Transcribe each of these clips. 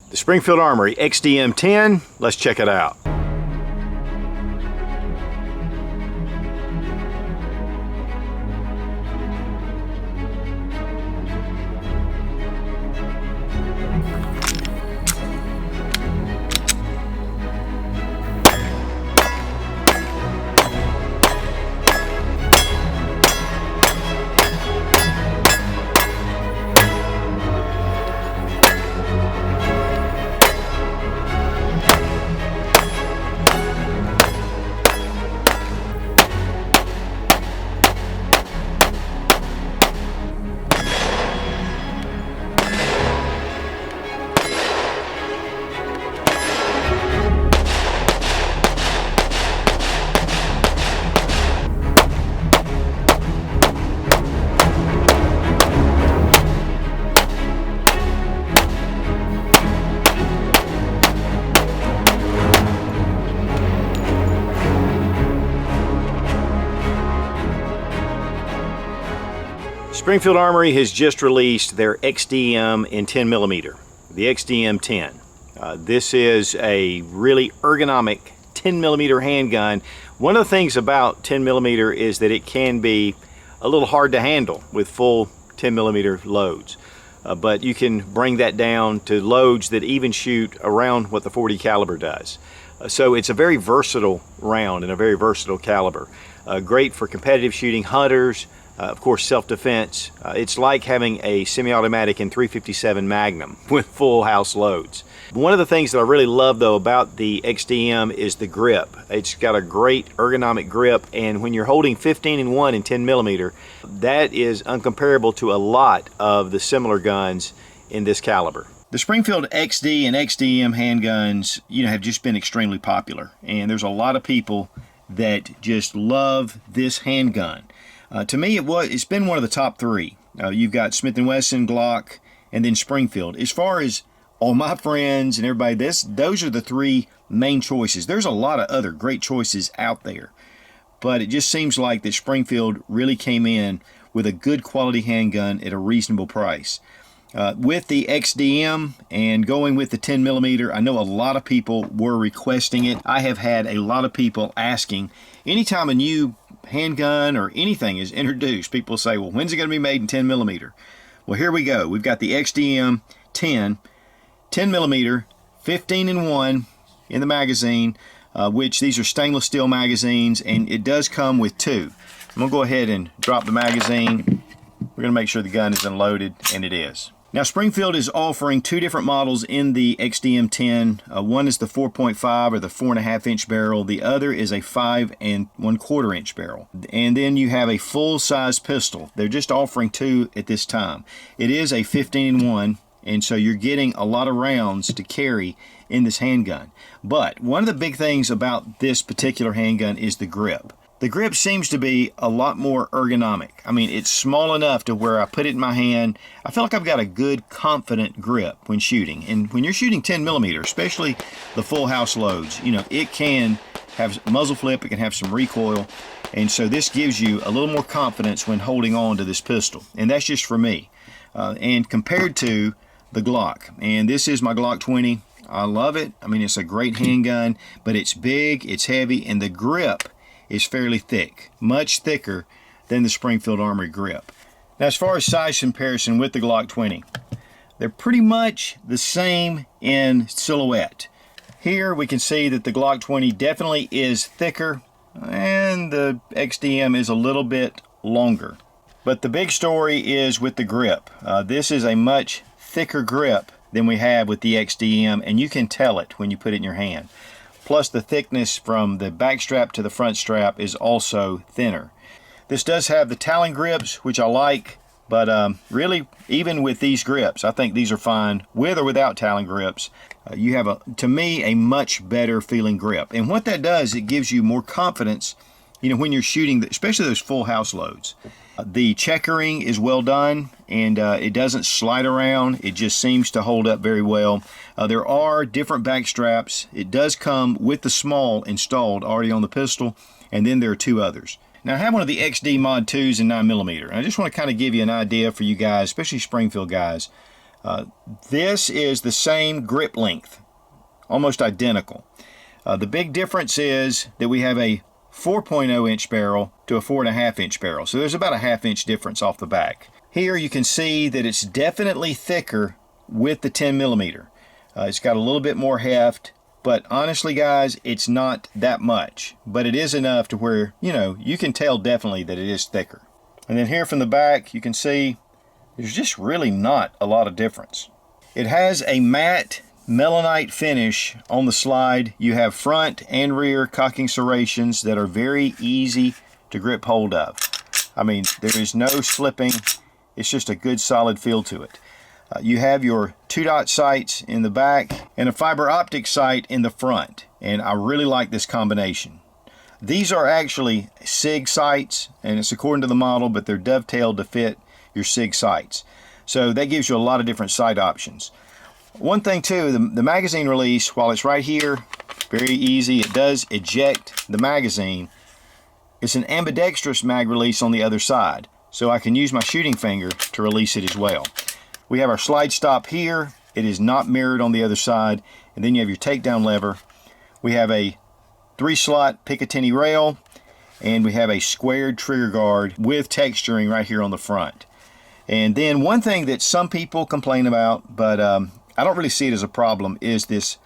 The Springfield Armory XDM 10, let's check it out. Springfield Armory has just released their XDM in 10mm, the XDM 10. This is a really ergonomic 10mm handgun. One of the things about 10mm is that it can be a little hard to handle with full 10mm loads. But you can bring that down to loads that even shoot around what the .40 caliber does. So it's a very versatile round and a very versatile caliber. Great for competitive shooting, hunters, of course self-defense. It's like having a semi-automatic in .357 Magnum with full house loads. One of the things that I really love though about the XDM is the grip. It's got a great ergonomic grip, and when you're holding 15-1 in 10mm, that is uncomparable to a lot of the similar guns in this caliber. The Springfield XD and XDM handguns, have just been extremely popular, and there's a lot of people that just love this handgun. To me, it's been one of the top three. You've got Smith & Wesson, Glock, and then Springfield. As far as all my friends and everybody, those are the three main choices. There's a lot of other great choices out there, but it just seems like that Springfield really came in with a good quality handgun at a reasonable price. With the XDM and going with the 10mm, I know a lot of people were requesting it. I have had a lot of people asking, anytime a new handgun or anything is introduced, people say, well, when's it going to be made in 10mm? Well, here we go. We've got the XDM 10mm, 15-1 in the magazine, which these are stainless steel magazines, and it does come with two. I'm going to go ahead and drop the magazine. We're going to make sure the gun is unloaded, and it is. Now, Springfield is offering two different models in the XDM 10. One is the 4.5 or the 4.5 inch barrel. The other is a 5 1/4 inch barrel. And then you have a full-size pistol. They're just offering two at this time. It is a 15-1, and so you're getting a lot of rounds to carry in this handgun. But one of the big things about this particular handgun is the grip. The grip seems to be a lot more ergonomic. I mean, it's small enough to where I put it in my hand, I feel like I've got a good, confident grip when shooting. And when you're shooting 10mm, especially the full house loads, it can have muzzle flip, it can have some recoil. And so this gives you a little more confidence when holding on to this pistol. And that's just for me. And compared to the Glock, and this is my Glock 20. I love it. I mean, it's a great handgun, but it's big, it's heavy, and the grip is fairly thick, much thicker than the Springfield Armory grip. Now, as far as size comparison with the Glock 20, they're pretty much the same in silhouette. Here we can see that the Glock 20 definitely is thicker, and the XDM is a little bit longer. But the big story is with the grip. This is a much thicker grip than we have with the XDM, and you can tell it when you put it in your hand. Plus the thickness from the back strap to the front strap is also thinner. This does have the Talon grips, which I like, but really, even with these grips, I think these are fine with or without Talon grips. You have, to me, a much better feeling grip. And what that does, it gives you more confidence, when you're shooting, especially those full house loads. The checkering is well done, and it doesn't slide around. It just seems to hold up very well. There are different back straps. It does come with the small installed already on the pistol, and then there are two others. Now, I have one of the XD Mod 2s in 9mm, and I just want to kind of give you an idea for you guys, especially Springfield guys. This is the same grip length, almost identical. The big difference is that we have a 4.0 inch barrel to a 4.5 inch barrel. So there's about a ½ inch difference off the back. Here you can see that it's definitely thicker with the 10 millimeter. It's got a little bit more heft, but honestly guys, it's not that much, but it is enough to where, you know, you can tell definitely that it is thicker. And then here from the back, you can see there's just really not a lot of difference. It has a matte melanite finish on the slide. You have front and rear cocking serrations that are very easy to grip hold of. I mean, there is no slipping. It's just a good solid feel to it. You have your 2-dot sights in the back and a fiber optic sight in the front, and I really like this combination. These are actually SIG sights, and it's according to the model, but they're dovetailed to fit your SIG sights. So that gives you a lot of different sight options. One thing too, the magazine release, while it's right here, very easy, it does eject the magazine. It's an ambidextrous mag release on the other side, so I can use my shooting finger to release it as well. We have our slide stop here. It is not mirrored on the other side. And then you have your takedown lever. We have a 3-slot Picatinny rail, and we have a squared trigger guard with texturing right here on the front. And then one thing that some people complain about, but I don't really see it as a problem, is this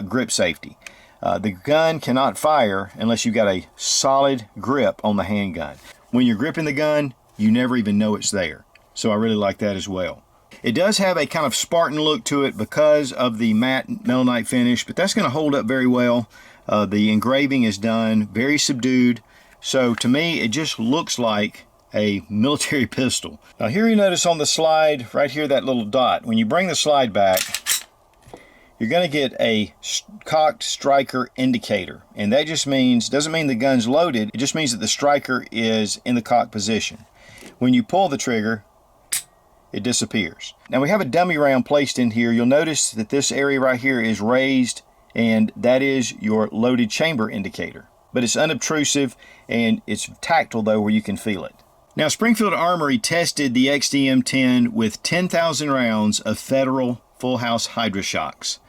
grip safety. The gun cannot fire unless you've got a solid grip on the handgun. When you're gripping the gun, you never even know it's there. So I really like that as well. It does have a kind of Spartan look to it because of the matte melanite finish, but that's going to hold up very well. The engraving is done very subdued, so to me it just looks like a military pistol. Now here you notice on the slide right here that little dot. When you bring the slide back, you're going to get a cocked striker indicator, and that just means, doesn't mean the gun's loaded, it just means that the striker is in the cocked position. When you pull the trigger, it disappears. Now we have a dummy round placed in here. You'll notice that this area right here is raised, and that is your loaded chamber indicator. But it's unobtrusive and it's tactile though, where you can feel it. Now Springfield Armory tested the XDM 10 with 10,000 rounds of Federal full house Hydra shocks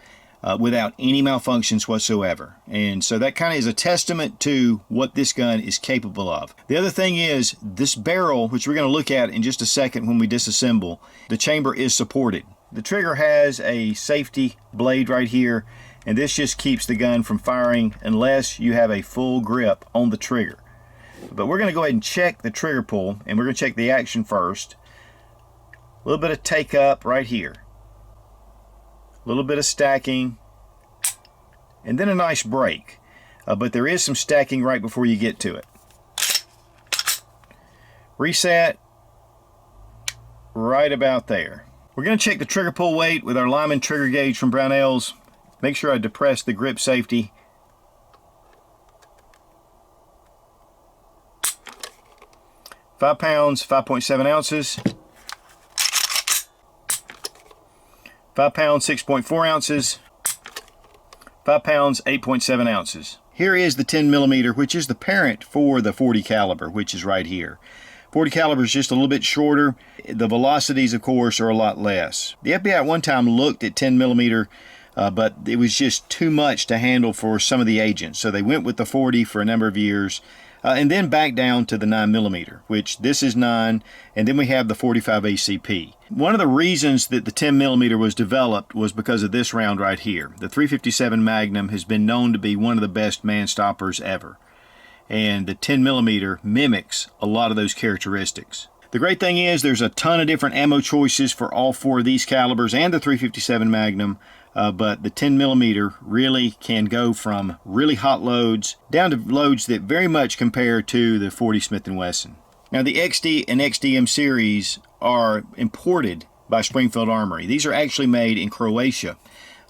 without any malfunctions whatsoever. And so that kind of is a testament to what this gun is capable of. The other thing is this barrel, which we're going to look at in just a second when we disassemble, the chamber is supported. The trigger has a safety blade right here, and this just keeps the gun from firing unless you have a full grip on the trigger. But we're going to go ahead and check the trigger pull, and we're going to check the action first. A little bit of take up right here. A little bit of stacking, and then a nice break. But there is some stacking right before you get to it. Reset right about there. We're going to check the trigger pull weight with our Lyman trigger gauge from Brownells. Make sure I depress the grip safety. £5, 5.7 ounces. 5 pounds, 6.4 ounces. 5 pounds, 8.7 ounces. Here is the 10 millimeter, which is the parent for the 40 caliber, which is right here. 40 caliber is just a little bit shorter. The velocities, of course, are a lot less. The FBI at one time looked at 10 millimeter, but it was just too much to handle for some of the agents. So they went with the 40 for a number of years. And then back down to the 9 millimeter, which this is 9, and then we have the 45 ACP. One of the reasons that the 10 millimeter was developed was because of this round right here. The 357 Magnum has been known to be one of the best man stoppers ever, and the 10 millimeter mimics a lot of those characteristics. The great thing is there's a ton of different ammo choices for all 4 of these calibers and the 357 Magnum. But the 10 millimeter really can go from really hot loads down to loads that very much compare to the 40 Smith & Wesson. Now the XD and XDM series are imported by Springfield Armory. These are actually made in Croatia,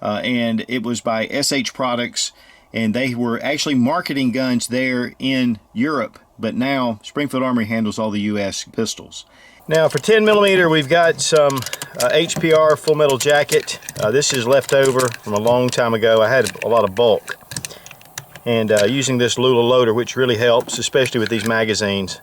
and it was by SH Products, and they were actually marketing guns there in Europe, but now Springfield Armory handles all the US pistols. Now for 10 millimeter, we've got some HPR full metal jacket. This is left over from a long time ago. I had a lot of bulk, and using this Lula loader, which really helps, especially with these magazines.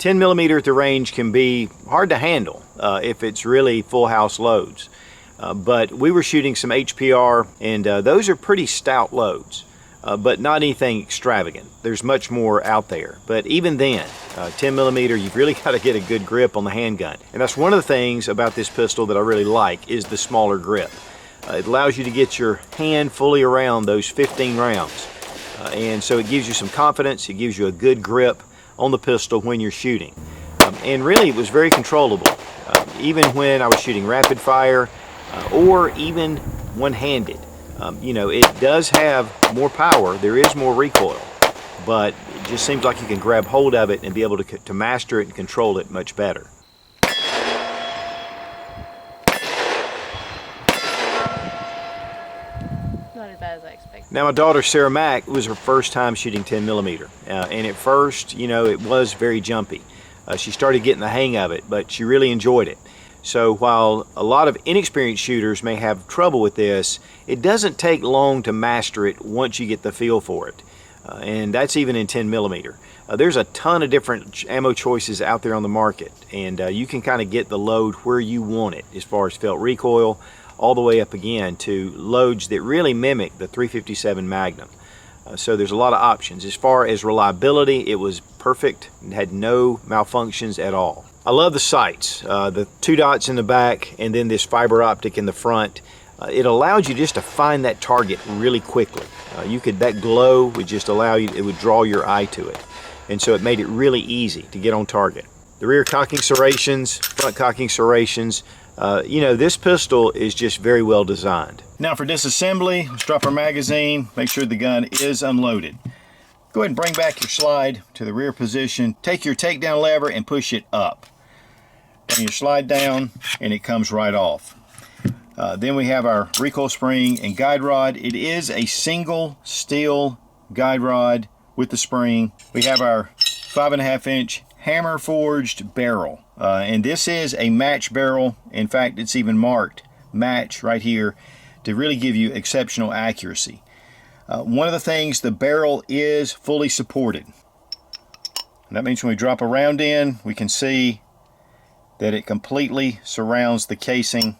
10 millimeter at the range can be hard to handle if it's really full house loads. But we were shooting some HPR, and those are pretty stout loads, but not anything extravagant. There's much more out there. But even then, 10 millimeter, you've really got to get a good grip on the handgun. And that's one of the things about this pistol that I really like, is the smaller grip. It allows you to get your hand fully around those 15 rounds. And so it gives you some confidence, it gives you a good grip on the pistol when you're shooting. And really it was very controllable. Even when I was shooting rapid fire or even one-handed. You know, it does have more power, there is more recoil, but it just seems like you can grab hold of it and be able to master it and control it much better. Not as bad as I expected. Now my daughter Sarah Mack, was her first time shooting 10 millimeter, and at first, you know, it was very jumpy. She started getting the hang of it, but she really enjoyed it. So while a lot of inexperienced shooters may have trouble with this, it doesn't take long to master it once you get the feel for it. And that's even in 10 millimeter. There's a ton of different ammo choices out there on the market, and you can kind of get the load where you want it, as far as felt recoil, all the way up again to loads that really mimic the 357 Magnum. So there's a lot of options. As far as reliability, it was perfect and had no malfunctions at all. I love the sights, the 2 dots in the back and then this fiber optic in the front. It allowed you just to find that target really quickly. That glow would just allow you, it would draw your eye to it. And so it made it really easy to get on target. The rear cocking serrations, front cocking serrations, you know, this pistol is just very well designed. Now for disassembly, let's drop our magazine, make sure the gun is unloaded. Go ahead and bring back your slide to the rear position, take your takedown lever and push it up. Bring your slide down and it comes right off. Then we have our recoil spring and guide rod. It is a single steel guide rod with the spring. We have our 5.5 inch hammer forged barrel. And this is a match barrel. In fact, it's even marked match right here to really give you exceptional accuracy. One of the things, the barrel is fully supported. And that means when we drop a round in, we can see that it completely surrounds the casing.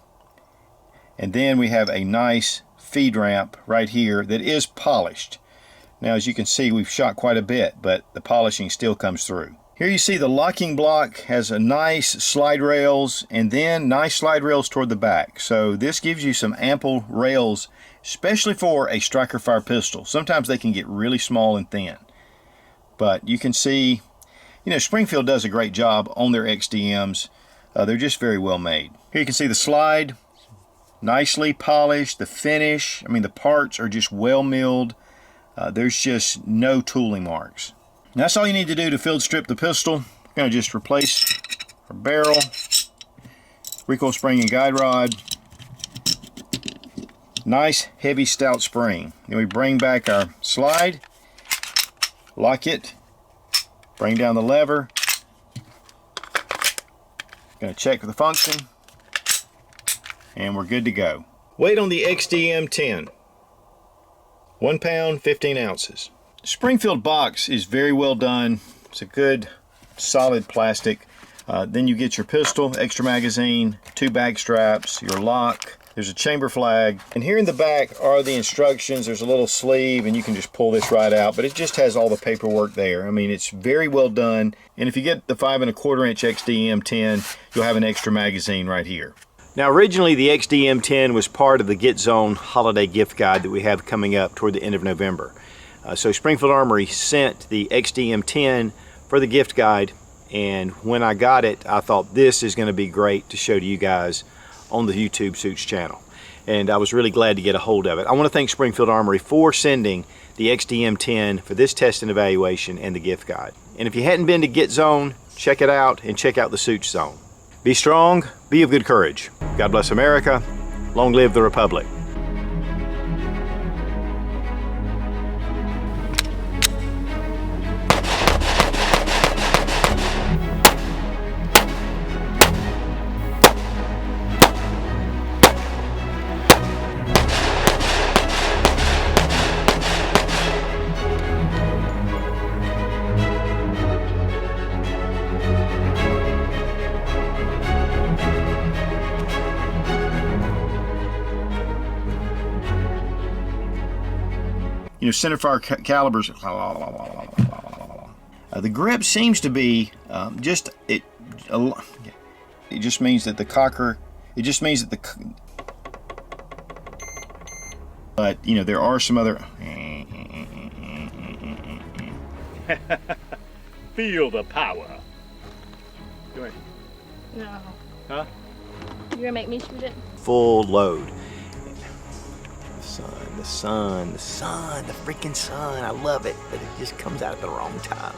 And then we have a nice feed ramp right here that is polished. Now as you can see, we've shot quite a bit, but the polishing still comes through. Here you see the locking block has a nice slide rails and then nice slide rails toward the back. So this gives you some ample rails, especially for a striker fire pistol. Sometimes they can get really small and thin. But you can see, you know, Springfield does a great job on their XDMs. They're just very well made. Here you can see the slide, nicely polished, the finish. I mean, the parts are just well milled. There's just no tooling marks. Now, that's all you need to do to field strip the pistol. We're going to just replace our barrel, recoil spring and guide rod. Nice heavy stout spring. Then we bring back our slide, lock it, bring down the lever. Going to check for the function, and we're good to go. Weight on the XDM 10, 1 pound 15 ounces. Springfield box is very well done. It's a good solid plastic. Then you get your pistol, extra magazine, 2 bag straps, your lock. There's a chamber flag, and here in the back are the instructions. There's a little sleeve and you can just pull this right out, but it just has all the paperwork there. I mean, it's very well done. And if you get the 5.25 inch XDM 10, you'll have an extra magazine right here. Now originally the XDM 10 was part of the Get Zone holiday gift guide that we have coming up toward the end of November. So Springfield Armory sent the XDM 10 for the gift guide, and when I got it, I thought this is going to be great to show to you guys on the YouTube Suits channel. And I was really glad to get a hold of it. I want to thank Springfield Armory for sending the XDM 10 for this test and evaluation and the gift guide. And if you hadn't been to Get Zone, check it out and check out the Suits Zone. Be strong, be of good courage. God bless America. Long live the Republic. you know, centerfire calibers. The grip seems to be it just means that the cocker. It just means that but you know, there are some other. Feel the power. Go ahead. No. Huh? You gonna make me shoot it? Full load. The sun, the freaking sun. I love it, but it just comes out at the wrong time.